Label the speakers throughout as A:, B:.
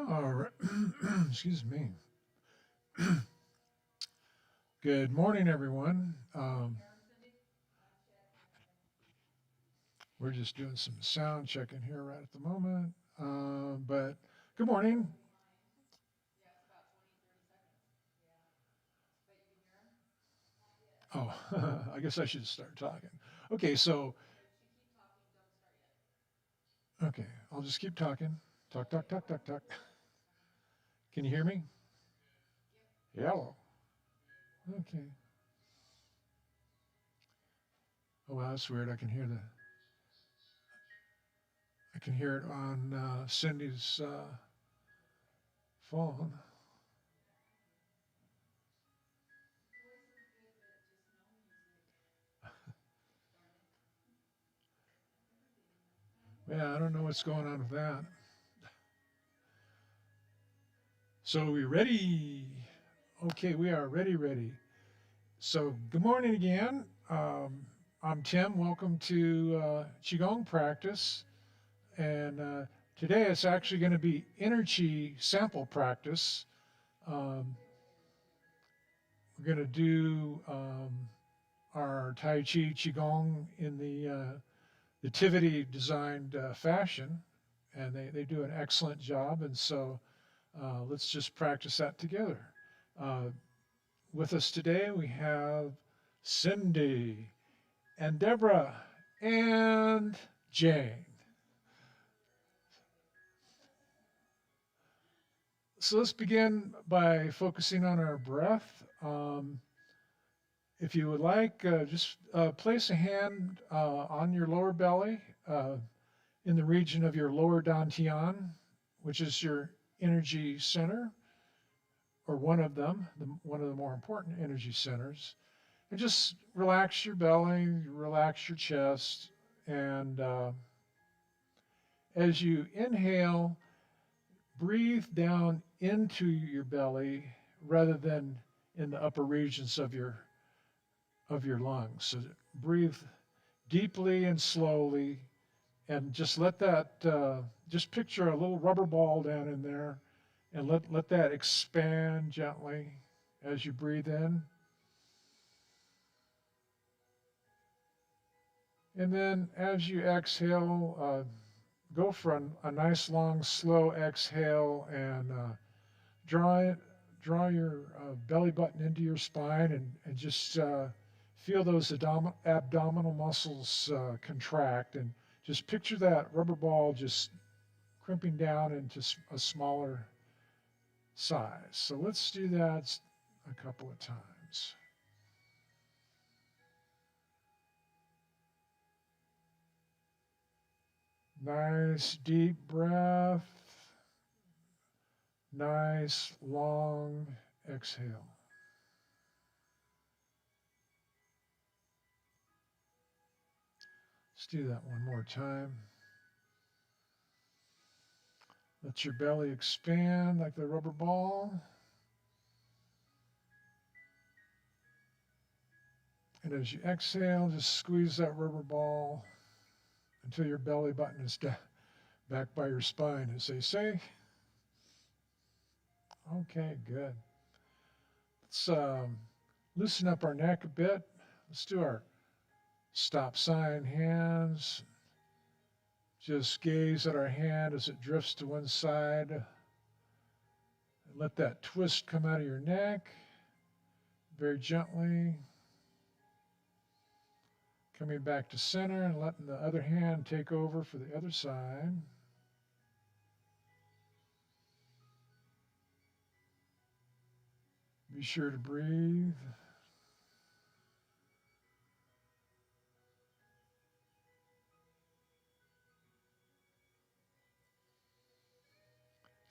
A: All right. Excuse me. Good morning, everyone. We're just doing some sound checking here right at the moment. But good morning. Oh, I guess I should start talking. Okay, so, okay, I'll just keep talking. Talk, talk, talk, talk, talk. Can you hear me? Hello. Okay. Oh, wow, that's weird. I can hear it on Cindy's phone. Yeah, I don't know what's going on with that. So, are we ready? Okay, we are ready. So, good morning again. I'm Tim. Welcome to Qigong practice. And today it's actually going to be Energy sample practice. Um, we're going to do our Tai Chi Qigong in the Tivity designed fashion. And they do an excellent job. And so let's just practice that together. Uh, with us today, we have Cindy and Deborah and Jane. So let's begin by focusing on our breath. If you would like, just place a hand on your lower belly uh, in the region of your lower dantian, which is your energy center, or one of them, one of the more important energy centers. And just relax your belly, relax your chest, and as you inhale, breathe down into your belly rather than in the upper regions of your lungs. So breathe deeply and slowly, and just let that just picture a little rubber ball down in there, and let that expand gently as you breathe in. And then as you exhale, go for a nice long slow exhale, and draw it, draw your belly button into your spine, and just feel those abdominal muscles contract, and just picture that rubber ball just crimping down into a smaller size. So let's do that a couple of times. Nice deep breath. Nice long exhale. Let's do that one more time. Let your belly expand like the rubber ball. And as you exhale, just squeeze that rubber ball until your belly button is back by your spine, as they say. Okay, good. Let's loosen up our neck a bit. Let's do our stop sign hands. Just gaze at our hand as it drifts to one side. And let that twist come out of your neck very gently. Coming back to center and letting the other hand take over for the other side. Be sure to breathe.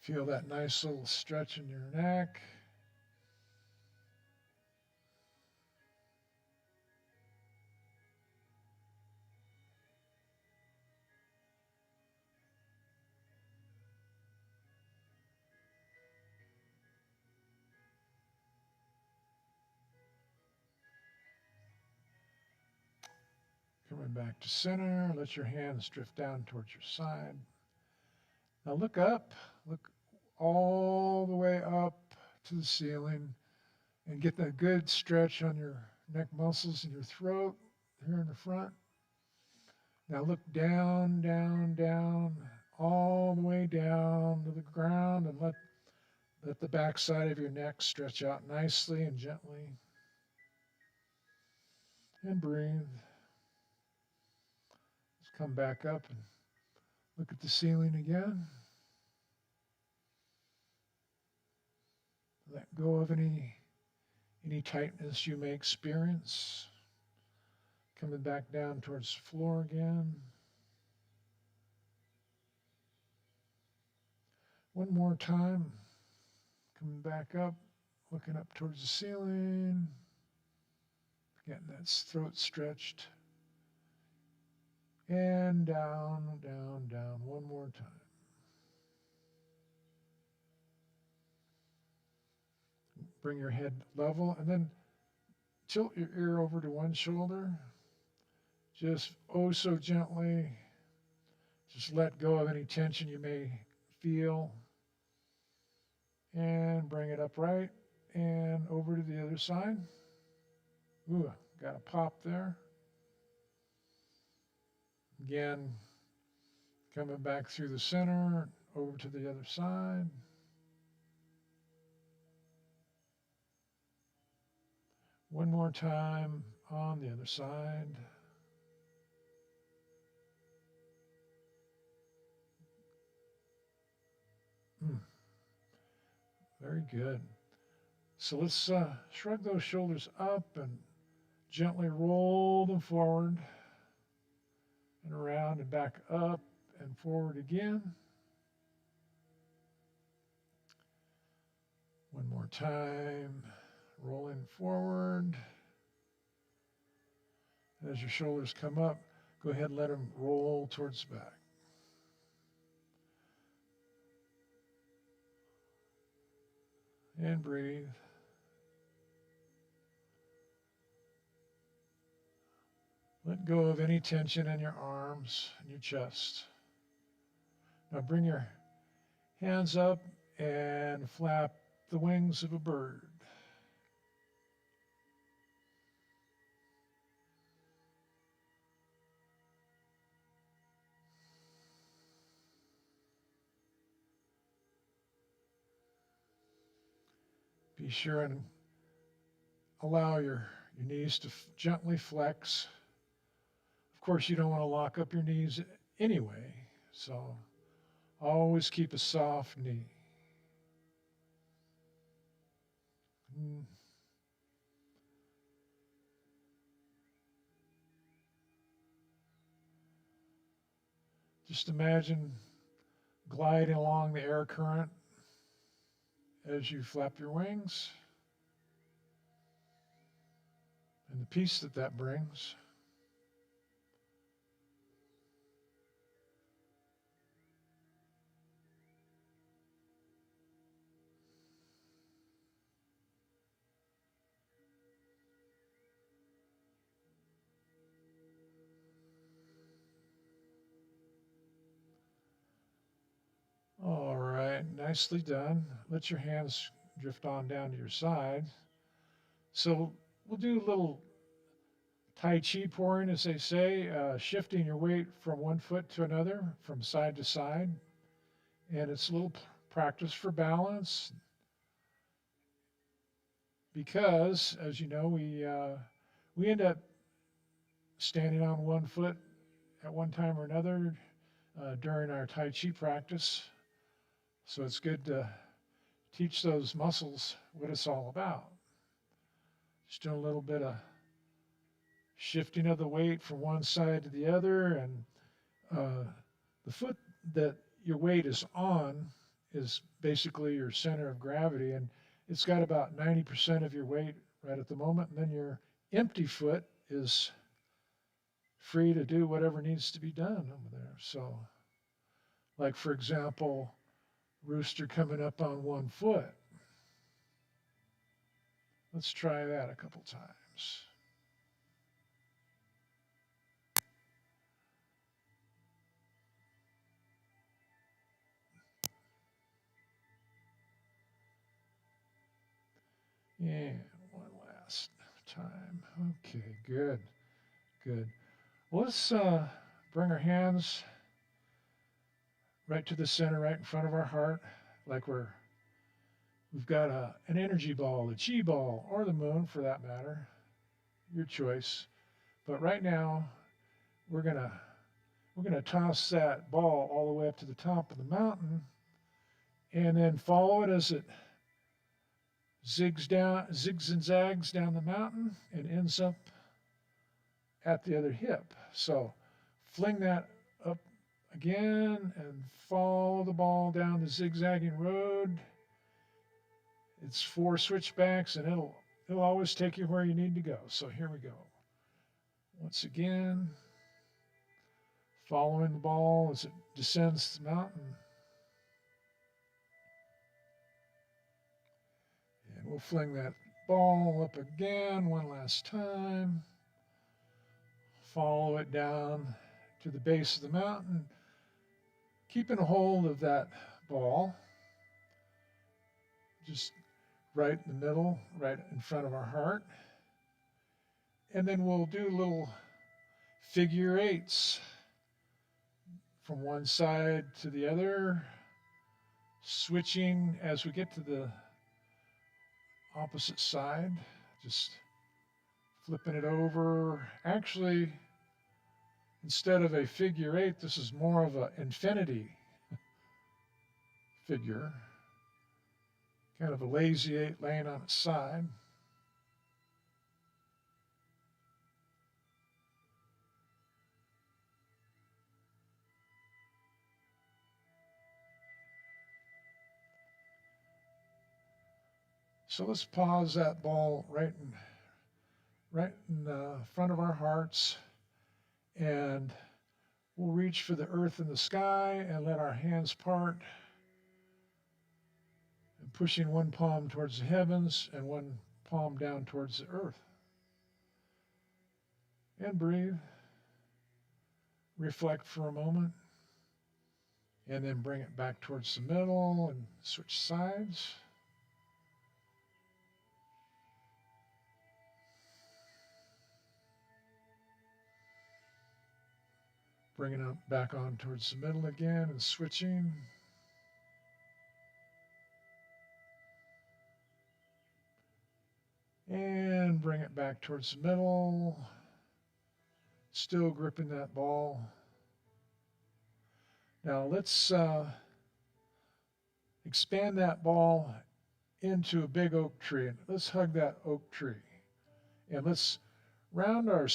A: Feel that nice little stretch in your neck. Coming back to center, let your hands drift down towards your side. Now look up, look all the way up to the ceiling and get that good stretch on your neck muscles and your throat here in the front. Now look down, down, down, all the way down to the ground and let the back side of your neck stretch out nicely and gently. And breathe. Let's come back up and look at the ceiling again. Let go of any tightness you may experience. Coming back down towards the floor again. One more time. Coming back up, looking up towards the ceiling. Getting that throat stretched. And down, down, down. One more time. Bring your head level and then tilt your ear over to one shoulder. Just oh so gently. Just let go of any tension you may feel. And bring it upright and over to the other side. Ooh, got a pop there. Again, coming back through the center, over to the other side. One more time on the other side. Very good. So let's shrug those shoulders up and gently roll them forward and around and back up and forward again. One more time, rolling forward. As your shoulders come up, go ahead and let them roll towards the back. And breathe. Let go of any tension in your arms and your chest. Now bring your hands up and flap the wings of a bird. Be sure and allow your knees to gently flex. Of course, you don't want to lock up your knees anyway, so always keep a soft knee. Just imagine gliding along the air current as you flap your wings and the peace that that brings. All right, nicely done. Let your hands drift on down to your side. So we'll do a little Tai Chi pouring, as they say, shifting your weight from one foot to another, from side to side. And it's a little practice for balance because, as you know, we end up standing on one foot at one time or another during our Tai Chi practice. So it's good to teach those muscles what it's all about. Just doing a little bit of shifting of the weight from one side to the other, and the foot that your weight is on is basically your center of gravity, and it's got about 90% of your weight right at the moment, and then your empty foot is free to do whatever needs to be done over there. So, like for example, rooster coming up on one foot. Let's try that a couple times. And one last time. Okay, good, good. Well, let's bring our hands right to the center, right in front of our heart, like we've got an energy ball, a chi ball, or the moon for that matter, your choice. But right now, we're gonna we're gonna toss that ball all the way up to the top of the mountain, and then follow it as it zigs and zags down the mountain, and ends up at the other hip. So fling that up again and follow the ball down the zigzagging road. It's 4 switchbacks, and it'll always take you where you need to go. So here we go. Once again, following the ball as it descends the mountain. And we'll fling that ball up again one last time. Follow it down to the base of the mountain, keeping a hold of that ball just right in the middle, right in front of our heart. And then we'll do little figure eights from one side to the other, switching as we get to the opposite side, just flipping it over. Actually, instead of a figure eight, this is more of an infinity figure, kind of a lazy eight laying on its side. So let's pause that ball right in front of our hearts, and we'll reach for the earth and the sky and let our hands part, and pushing one palm towards the heavens and one palm down towards the earth. And breathe. Reflect for a moment, and then bring it back towards the middle and switch sides. Bringing it back on towards the middle again and switching. And bring it back towards the middle. Still gripping that ball. Now let's expand that ball into a big oak tree. Let's hug that oak tree. And let's round our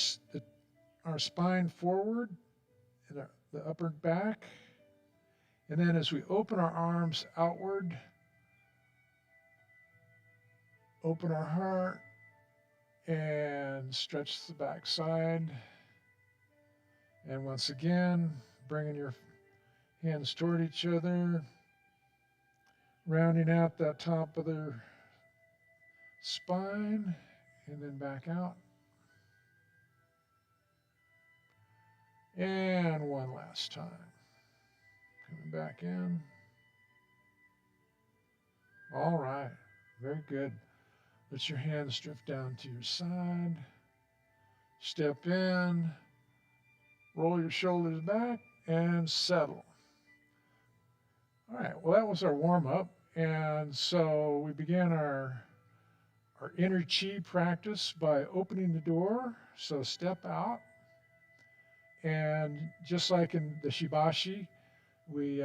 A: spine forward and the upper back. And then as we open our arms outward, open our heart and stretch the back side. And once again, bringing your hands toward each other, rounding out that top of their spine, and then back out. And one last time. Coming back in. All right, very good. Let your hands drift down to your side. Step in, roll your shoulders back, and settle. All right, well, that was our warm up. And so we began our inner chi practice by opening the door. So step out. And just like in the Shibashi, we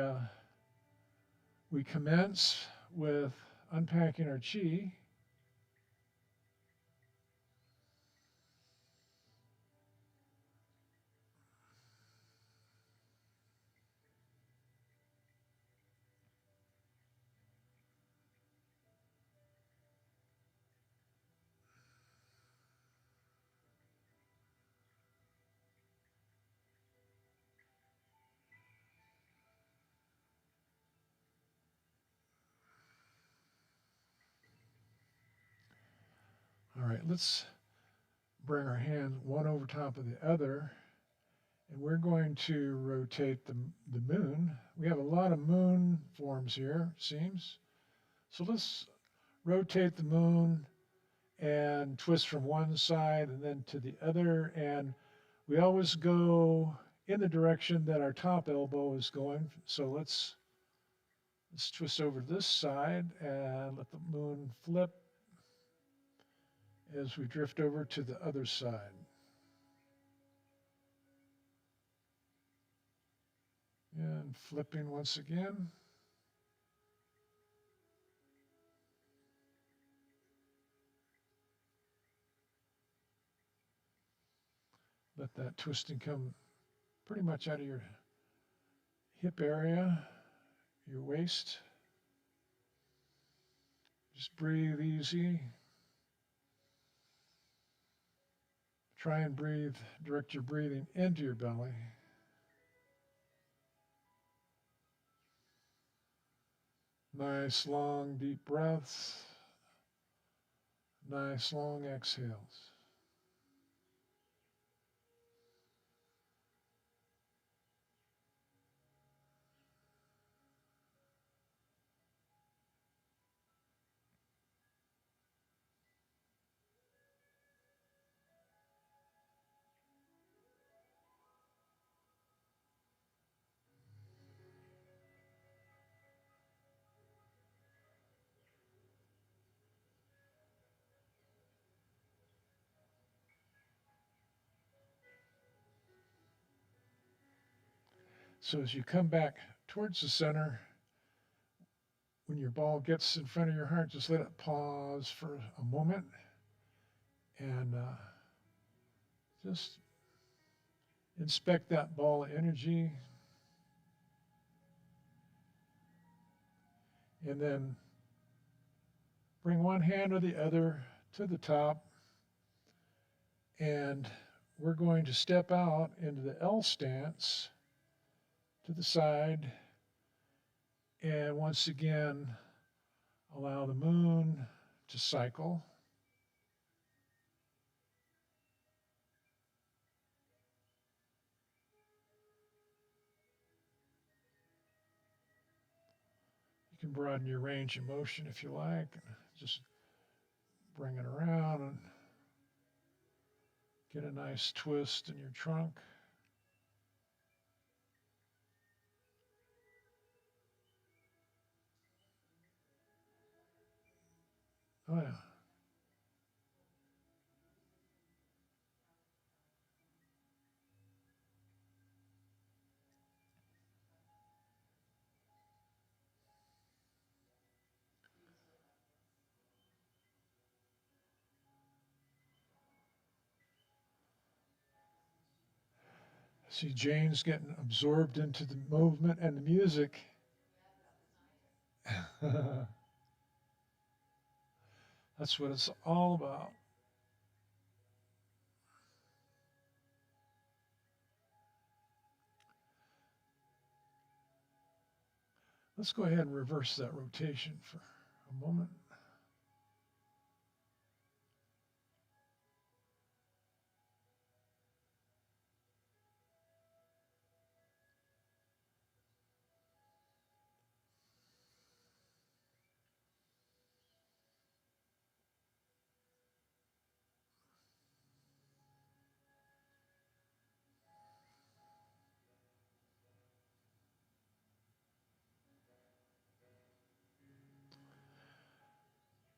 A: commence with unpacking our chi. All right, let's bring our hand one over top of the other, and we're going to rotate the moon. We have a lot of moon forms here, it seems. So let's rotate the moon and twist from one side and then to the other. And we always go in the direction that our top elbow is going. So let's twist over to this side and let the moon flip as we drift over to the other side. And flipping once again. Let that twisting come pretty much out of your hip area, your waist. Just breathe easy. Try and breathe, direct your breathing into your belly. Nice long deep breaths. Nice long exhales. So as you come back towards the center, when your ball gets in front of your heart, just let it pause for a moment and just inspect that ball of energy. And then bring one hand or the other to the top. And we're going to step out into the L stance to the side. And once again, allow the moon to cycle. You can broaden your range of motion if you like. Just bring it around and get a nice twist in your trunk. Oh, yeah. See, Jane's getting absorbed into the movement and the music. That's what it's all about. Let's go ahead and reverse that rotation for a moment.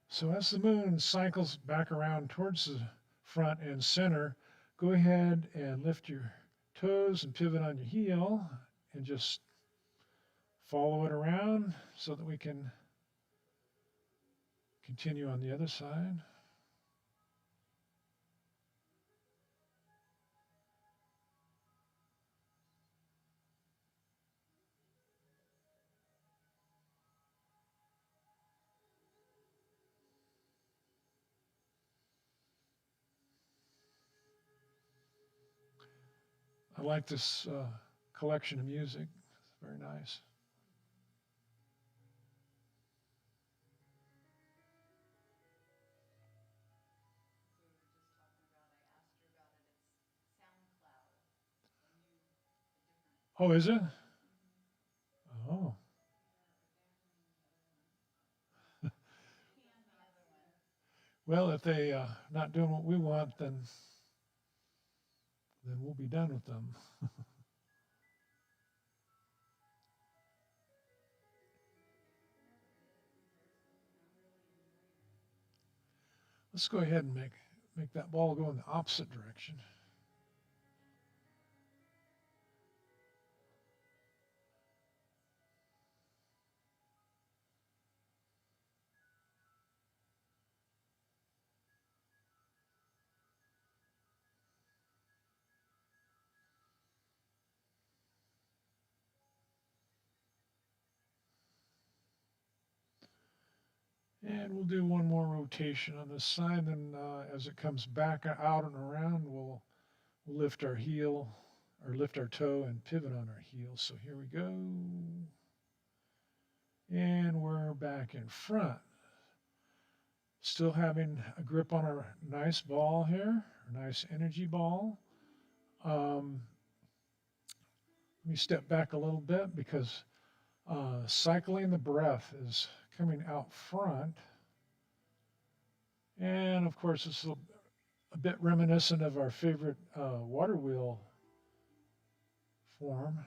A: So as the moon cycles back around towards the front and center, go ahead and lift your toes and pivot on your heel and just follow it around so that we can continue on the other side. I like this collection of music. It's very nice. Oh, is it? Oh, Well, if they not doing what we want, then we'll be done with them. Let's go ahead and make that ball go in the opposite direction. And we'll do one more rotation on this side. Then as it comes back out and around, we'll lift our heel or lift our toe and pivot on our heel. So here we go. And we're back in front. Still having a grip on our nice ball here, a nice energy ball. Let me step back a little bit because cycling the breath is coming out front. And of course, it's a bit reminiscent of our favorite water wheel form.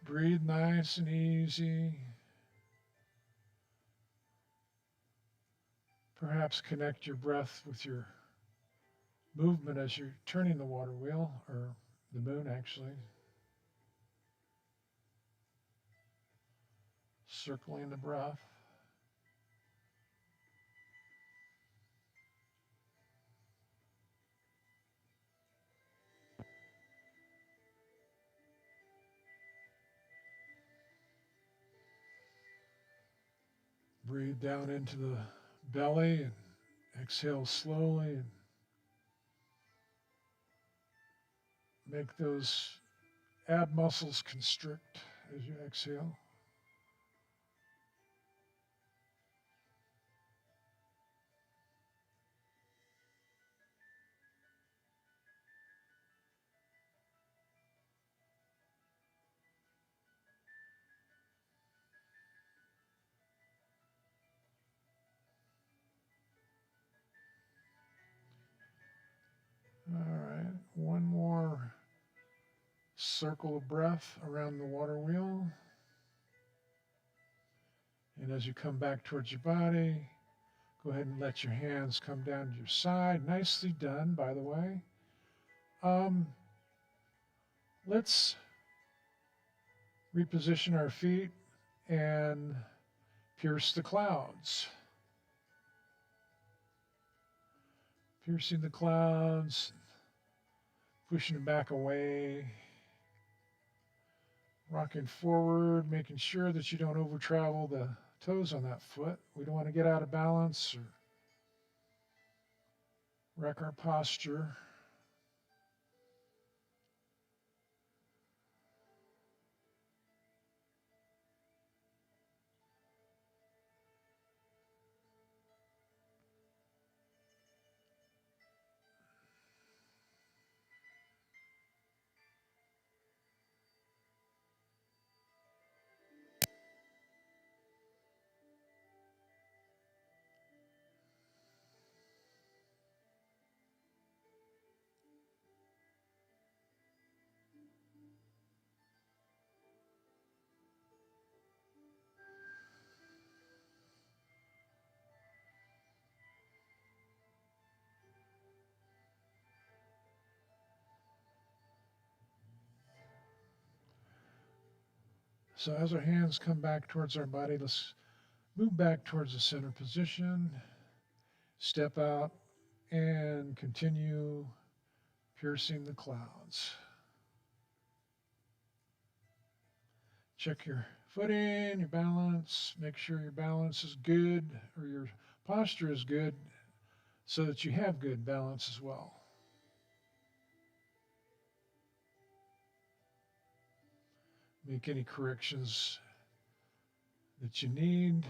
A: Breathe nice and easy. Perhaps connect your breath with your movement as you're turning the water wheel, or the moon actually. Circling the breath. Breathe down into the belly and exhale slowly and make those ab muscles constrict as you exhale. All right, one more circle of breath around the water wheel. And as you come back towards your body, go ahead and let your hands come down to your side. Nicely done, by the way. Um, let's reposition our feet and pierce the clouds. Piercing the clouds, pushing them back away, rocking forward, making sure that you don't over travel the toes on that foot. We don't want to get out of balance or wreck our posture. So as our hands come back towards our body, let's move back towards the center position, step out, and continue piercing the clouds. Check your footing, your balance. Make sure your balance is good or your posture is good so that you have good balance as well. Make any corrections that you need.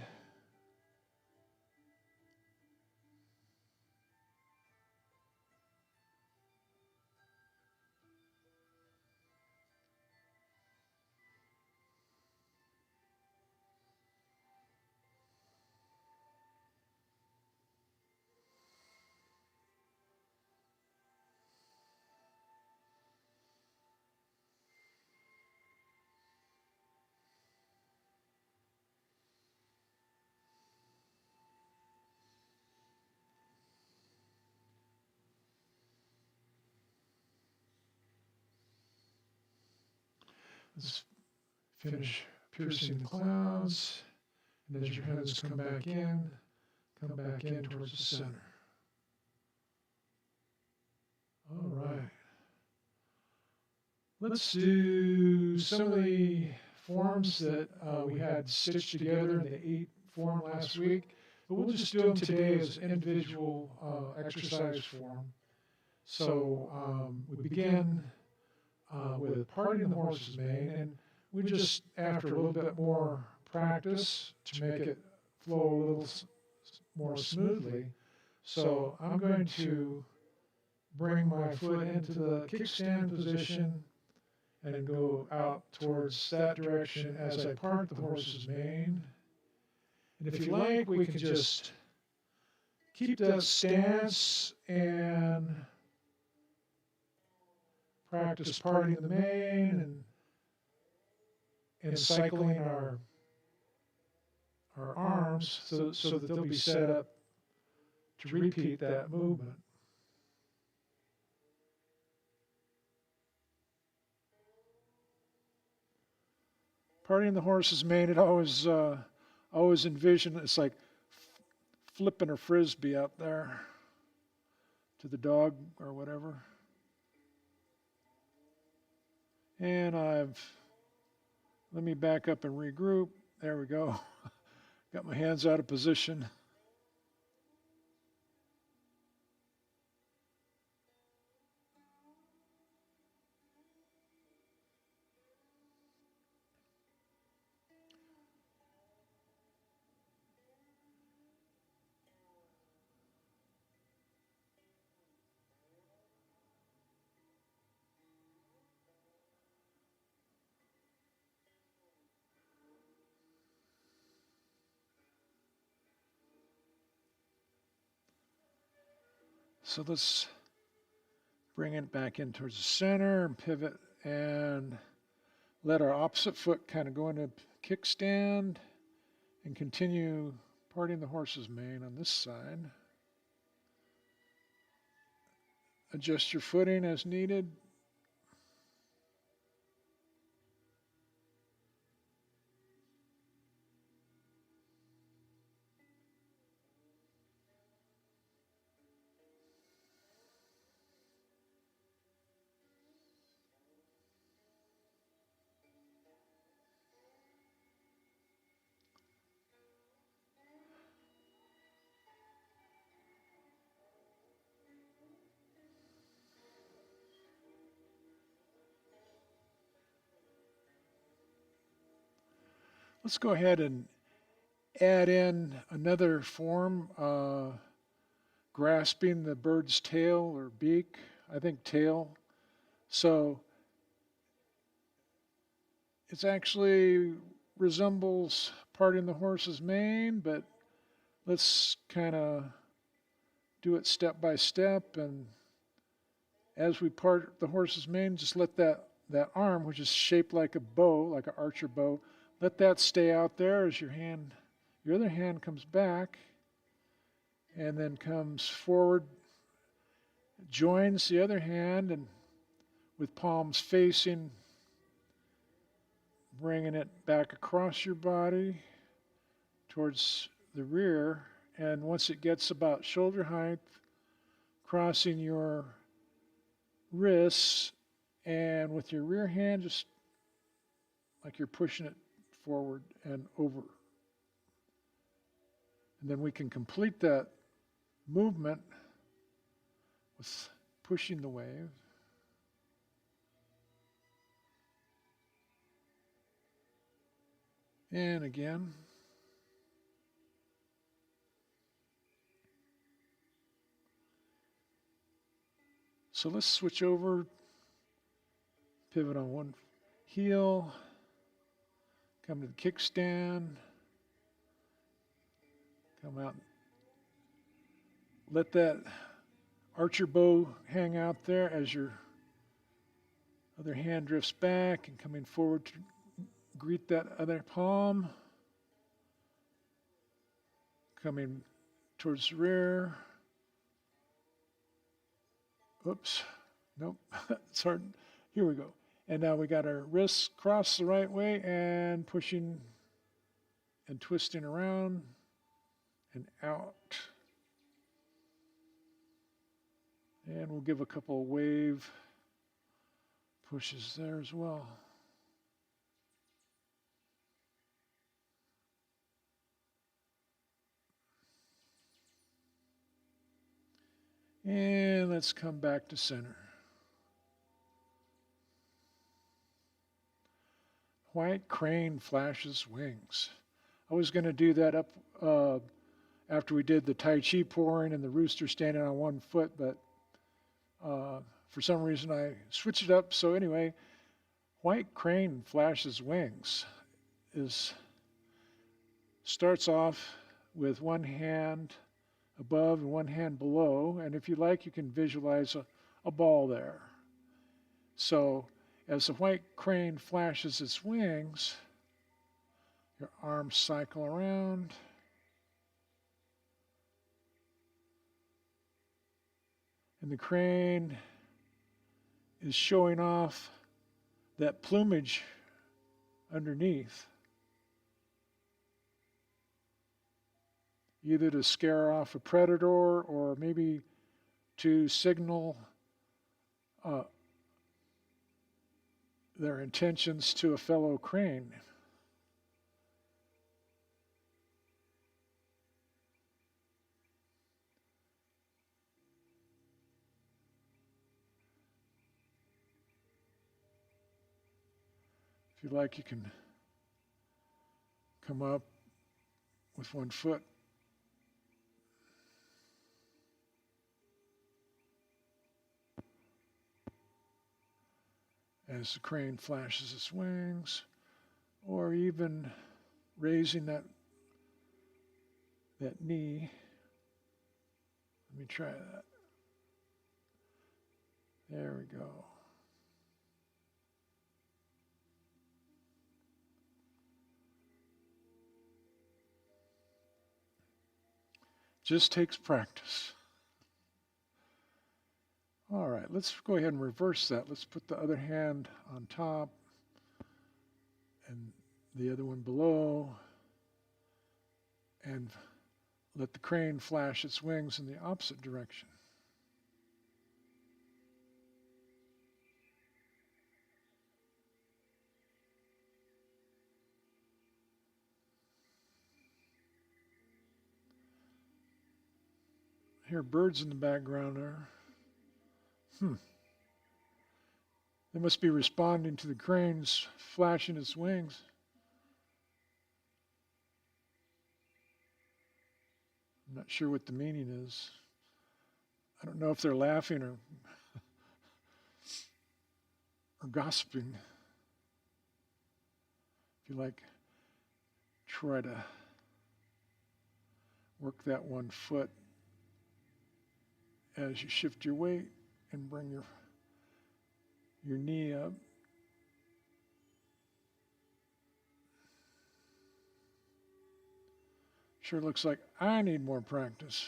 A: Let's finish piercing the clouds. And as your hands come back in towards the center. All right. Let's do some of the forms that we had stitched together in the 8 form last week. But we'll just do them today as individual exercise form. So we begin with parting the horse's mane, and we just, after a little bit more practice to make it flow a little more smoothly. So I'm going to bring my foot into the kickstand position and go out towards that direction as I part the horse's mane. And if you like, we can just keep that stance and practice parting the mane and cycling our arms so that they'll be set up to repeat that movement. Parting the horse's mane, it always envision it's like flipping a frisbee out there to the dog or whatever. And let me back up and regroup. There we go. Got my hands out of position. So let's bring it back in towards the center and pivot and let our opposite foot kind of go into kickstand and continue parting the horse's mane on this side. Adjust your footing as needed. Let's go ahead and add in another form, grasping the bird's tail or beak. I think tail. So it actually resembles parting the horse's mane, but let's kind of do it step by step. And as we part the horse's mane, just let that arm, which is shaped like a bow, like an archer bow, let that stay out there as your other hand comes back and then comes forward, joins the other hand, and with palms facing, bringing it back across your body towards the rear. And once it gets about shoulder height, crossing your wrists, and with your rear hand, just like you're pushing it forward and over. And then we can complete that movement with pushing the wave. And again. So let's switch over, pivot on one heel, come to the kickstand, come out, let that archer bow hang out there as your other hand drifts back and coming forward to greet that other palm, coming towards the rear. Oops, nope, it's hard. Here we go. And now we got our wrists crossed the right way and pushing and twisting around and out. And we'll give a couple of wave pushes there as well. And let's come back to center. White crane flashes wings. I was going to do that up after we did the Tai Chi pouring and the rooster standing on one foot, but for some reason I switched it up. So anyway, white crane flashes wings starts off with one hand above and one hand below, and if you like, you can visualize a ball there. So as the white crane flashes its wings, your arms cycle around. And the crane is showing off that plumage underneath, either to scare off a predator or maybe to signal their intentions to a fellow crane. If you like, you can come up with one foot. As the crane flashes its wings, or even raising that knee. Let me try that. There we go. Just takes practice. All right, let's go ahead and reverse that. Let's put the other hand on top and the other one below, and let the crane flash its wings in the opposite direction. I hear birds in the background there. They must be responding to the crane's flashing its wings. I'm not sure what the meaning is. I don't know if they're laughing or gossiping. If you like, try to work that one foot as you shift your weight and bring your knee up. Sure looks like I need more practice.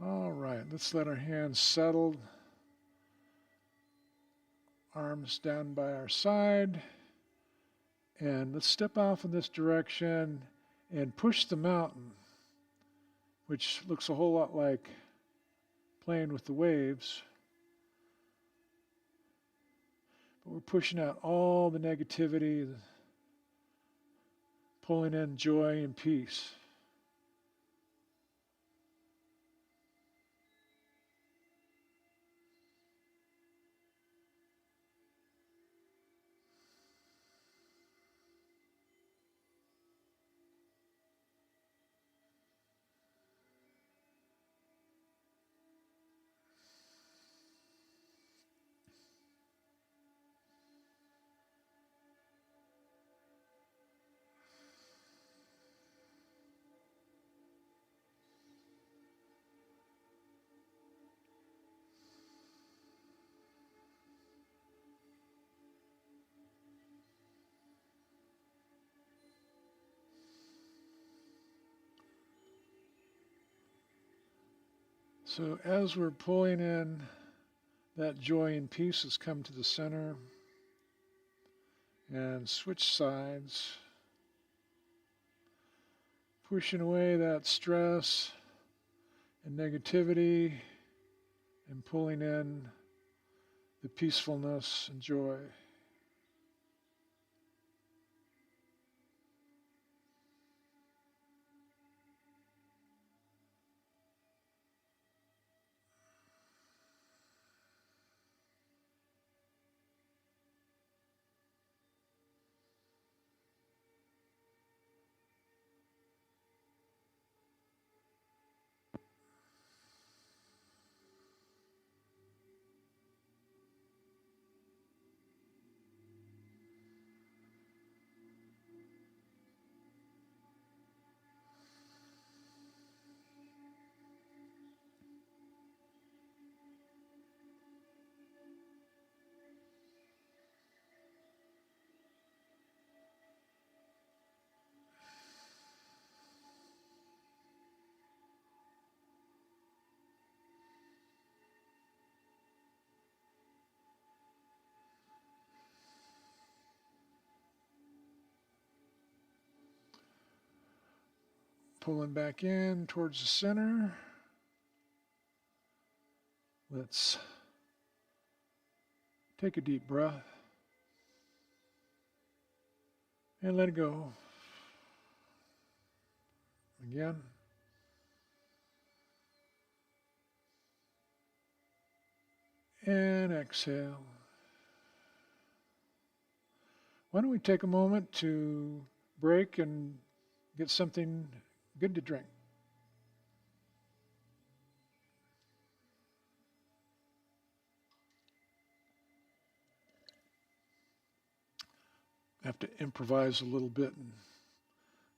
A: All right, let's let our hands settle Arms down by our side. And let's step off in this direction and push the mountain, which looks a whole lot like playing with the waves. But we're pushing out all the negativity, pulling in joy and peace. So as we're pulling in, that joy and peace has come to the center, and switch sides, pushing away that stress and negativity and pulling in the peacefulness and joy. Pulling back in towards the center. Let's take a deep breath and let it go. Again. And exhale. Why don't we take a moment to break and get something good to drink? I have to improvise a little bit and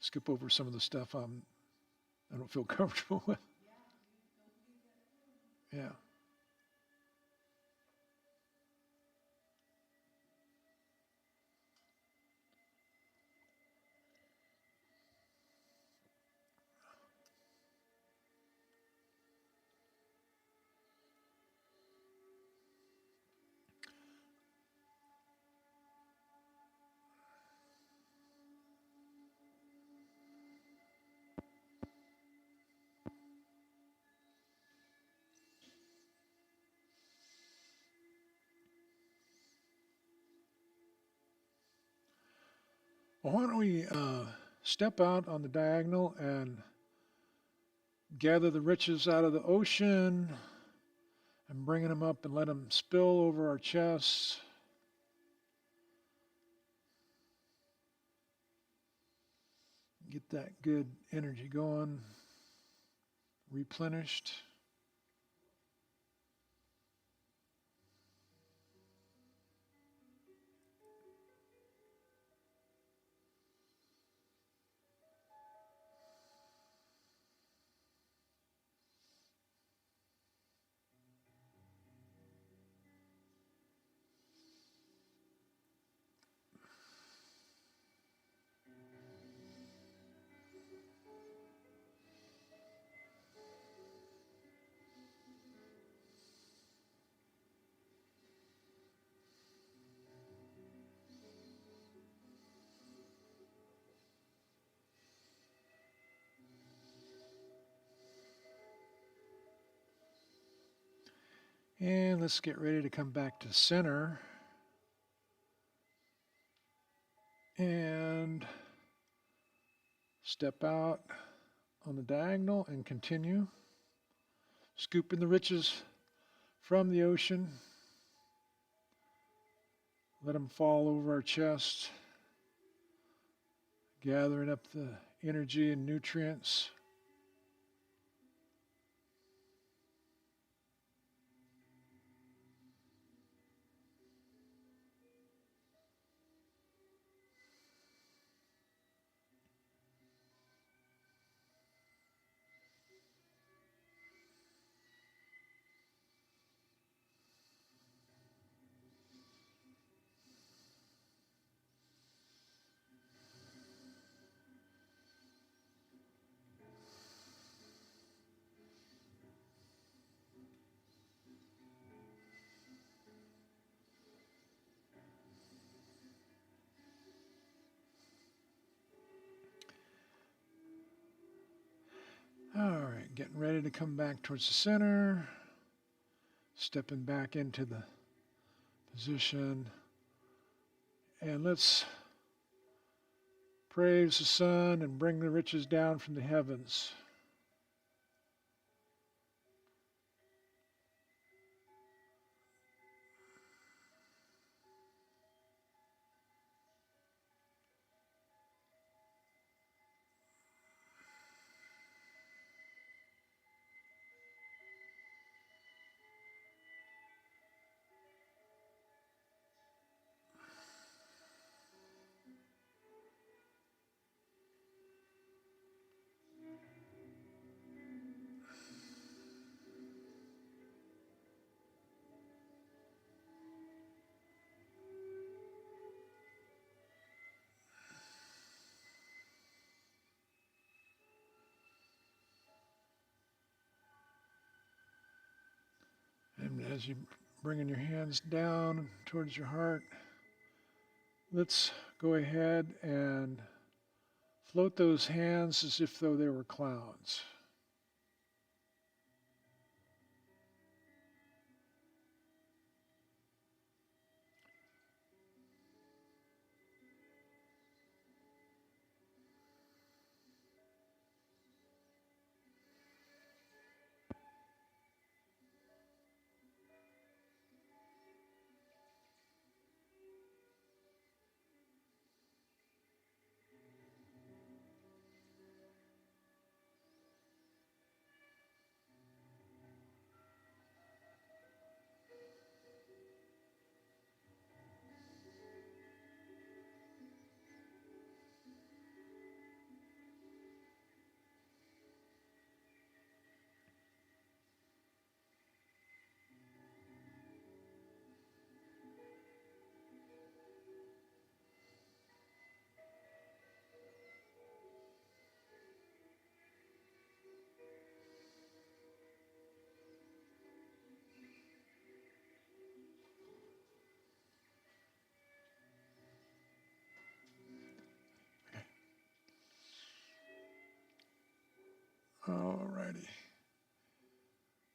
A: skip over some of the stuff I don't feel comfortable with. Yeah. Well, why don't we step out on the diagonal and gather the riches out of the ocean and bringing them up and let them spill over our chests. Get that good energy going, replenished. And let's get ready to come back to center. And step out on the diagonal and continue. Scooping the riches from the ocean. Let them fall over our chest. Gathering up the energy and nutrients. All right, getting ready to come back towards the center. Stepping back into the position. And let's praise the sun and bring the riches down from the heavens. And as you bringing your hands down towards your heart, let's go ahead and float those hands as if though they were clouds. All righty.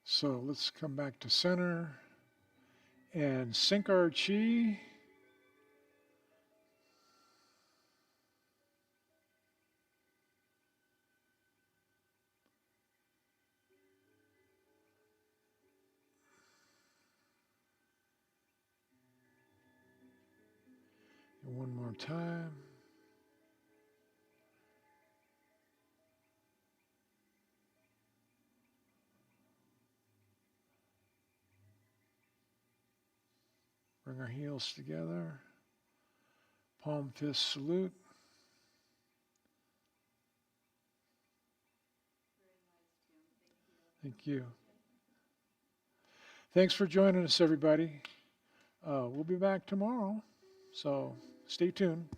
A: So let's come back to center and sync our chi. And one more time. Bring our heels together. Palm fist salute. Thank you. Thanks for joining us, everybody. We'll be back tomorrow, so stay tuned.